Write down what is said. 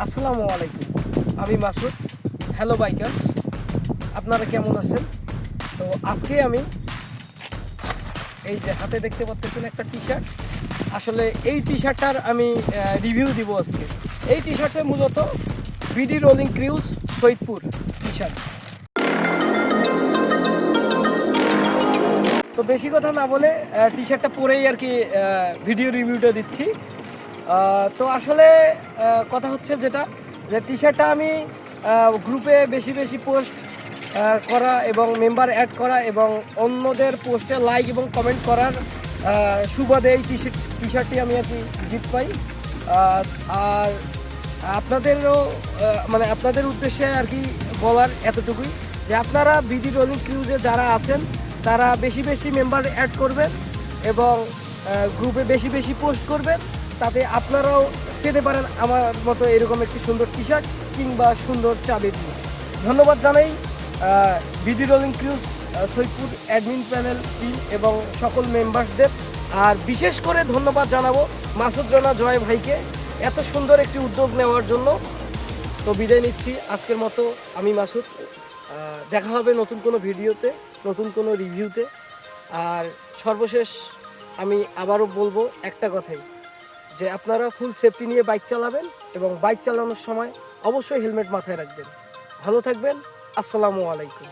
আসসালামু আলাইকুম, আমি মাসুদ। হ্যালো বাইকার, আপনারা কেমন আছেন? তো আজকে আমি এই যে হাতে দেখতে পাচ্ছেন একটা টি শার্ট। আসলে এই টি শার্টটার আমি রিভিউ দিব আজকে। এই টি শার্টে মূলত BD rolling crews Saidpur T shirt. তো বেশি কথা না বলে টি শার্টটা পরেই আর কি ভিডিও রিভিউটা দিচ্ছি। তো আসলে কথা হচ্ছে যেটা, যে টি শার্টটা আমি গ্রুপে বেশি বেশি পোস্ট করা এবং মেম্বার অ্যাড করা এবং অন্যদের পোস্টে লাইক এবং কমেন্ট করার সুবাদে এই টি শার্টটি আমি আর কি গিফট পাই। আর আপনাদেরও মানে আপনাদের উদ্দেশ্যে আর কি বলার এতটুকুই, যে আপনারা বিডি রোলিং ক্রিউজে যারা আছেন তারা বেশি বেশি মেম্বার অ্যাড করবেন এবং গ্রুপে বেশি বেশি পোস্ট করবেন, তাতে আপনারাও পেতে পারেন আমার মতো এরকম একটি সুন্দর টি শার্ট কিংবা সুন্দর চাবি দিয়ে। ধন্যবাদ জানাই BD rolling crews Saidpur admin panel team এবং সকল মেম্বারসদের। আর বিশেষ করে ধন্যবাদ জানাবো মাসুদ রানা জয় ভাইকে এত সুন্দর একটি উদ্যোগ নেওয়ার জন্য। তো বিদায় নিচ্ছি আজকের মতো, আমি মাসুদ। দেখা হবে নতুন কোনো ভিডিওতে, নতুন কোনো রিভিউতে। আর সর্বশেষ আমি আবারও বলবো একটা কথাই, যে আপনারা ফুল সেফটি নিয়ে বাইক চালাবেন এবং বাইক চালানোর সময় অবশ্যই হেলমেট মাথায় রাখবেন। ভালো থাকবেন। আসসালামু আলাইকুম।